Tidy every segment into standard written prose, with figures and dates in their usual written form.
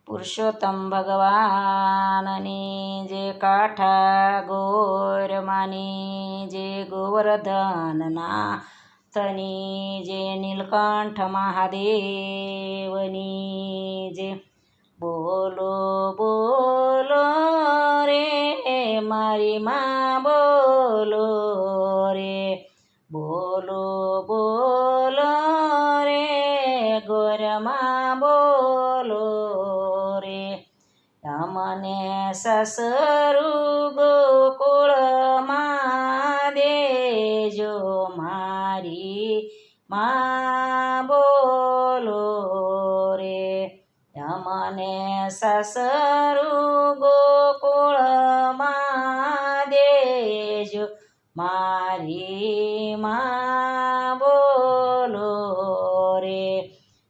પુરુષોત્તમ ભગવાનની જે કાઠા ગોરમાની જે ગોવર્ધનનાથની જે નીલકંઠ મહાદેવની જે બોલો બોલો રે મારી માં બોલો રે બોલો બોલો રે ગોરમાં બોલો રે અમને સસરું ગોકુળમાં દેજો મારી માં બોલો રે અમને સસરું ગોકુળમાં દેજો મારી માં બોલો રે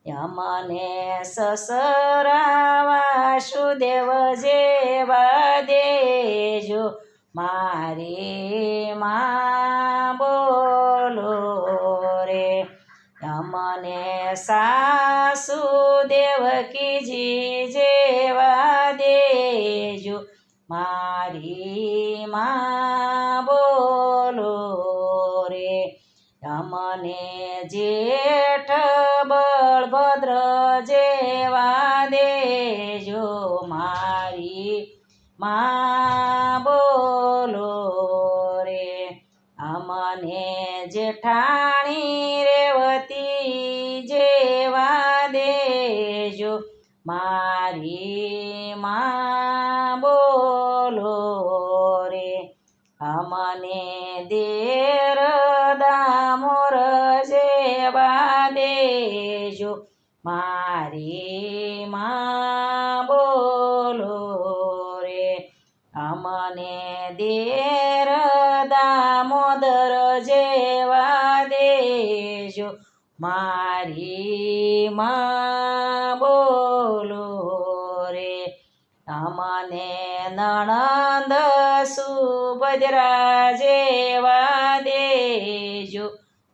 અમને સસરા વાસુદેવ જેવા દેજો મારી માં બોલો રે અમને સાસુ દેવકીજી જેવા દેજો મારી માં બોલો રે અમને જેઠ બળભદ્ર જેવા દેજો મારી માં બોલો રે અમને જેઠાણી રેવતી જેવા દેજો મારી માં બોલો રે અમને દેર દામોર જેવા દેજો મારી માં બોલો રે અમને દેર દામોદર જેવા દેજો મારી માં બોલો રે અમને નણંદ સુભદ્રા જેવા દેજો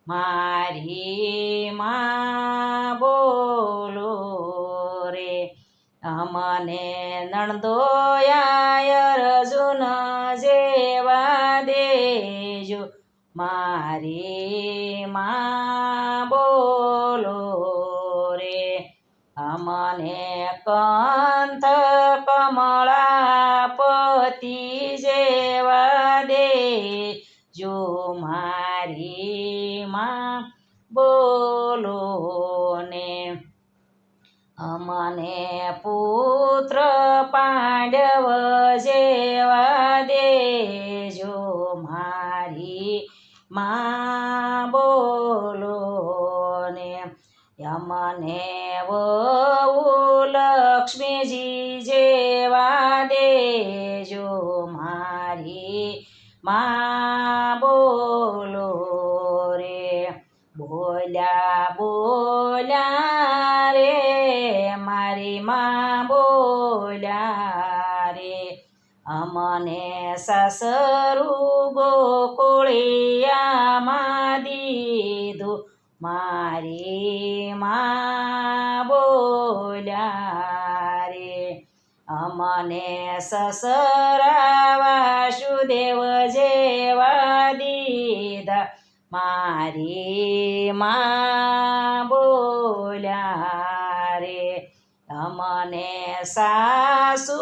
મારી માં બોલો રે અમને નણંદોયા અર્જુન જેવા દેજો મારી માં બોલો રે અમને કંથ કમળાપતિ જેવા દેજો મારી માં બોલો ને અમને પુત્ર પાંડવ જેવા દેજો મારી માં બોલો ને અમને વહુ લક્ષ્મીજી જેવા દેજો મારી માં બોલો રે બોલ્યા બોલ્યા રે મારી માં બોલ્યા રે અમને સસરું ગોકુળિયામાં દીધું મારી માં બોલ્યા રે અમને સસરા વાસુદેવ જેવા દીધા મારી માં બોલ્યા રે અમને સાસુ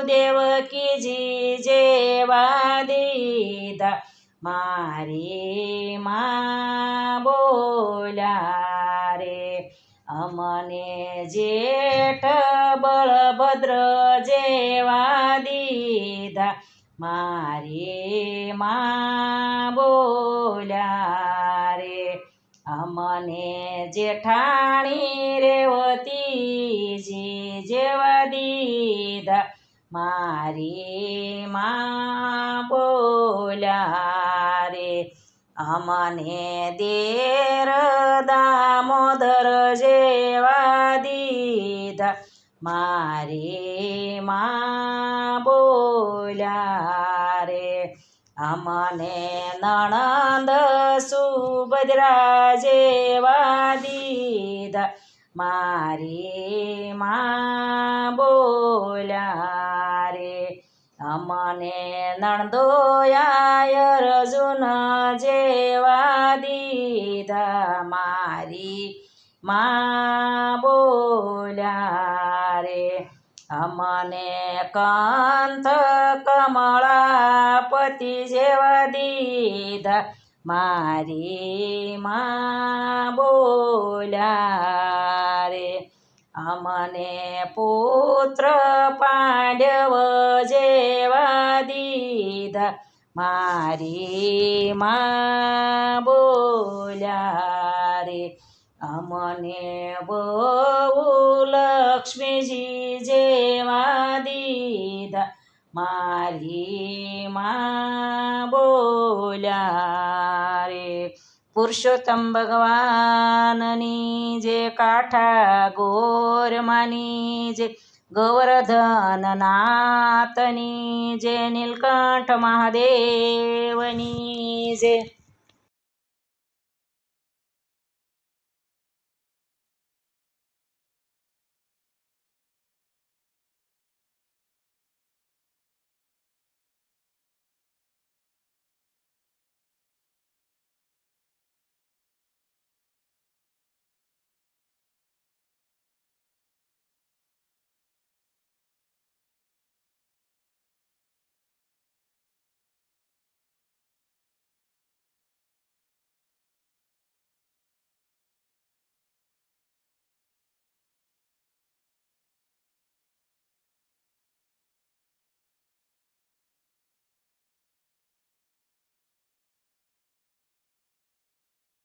દેવકીજી જેવા દીધા મારી માં બોલ્યા રે અમને જેઠ બળભદ્ર જેવા દીધા મારી માં બોલ્યા રે અમને જેઠાણી રેવતીજી જેવા દીધા મારી માં બોલ્યા રે અમને દેર દામોદર જેવા દીધા મારી માં બોલ્યા રે અમને નણંદ સુભદ્રા જેવા દીધા મારી માં બોલ્યા બોલ્યા રે અમને નણદોયા અર્જુન જેવા દીધા મારી માં બોલ્યા રે અમને કંથ કમળાપતિ જેવા દીધા મારી માં બોલ્યા રે અમને પુત્ર પાંડવ જેવા દીધા મારી માં બોલ્યા રે અમને બહુ લક્ષ્મીજી જેવા દીધા મારી માં બોલ્યા રે પુરુષોત્તમ ભગવાનની જે કાઠા ગોરમાની જે ગોવર્ધન નાથની જે નીલકંઠ મહાદેવની જે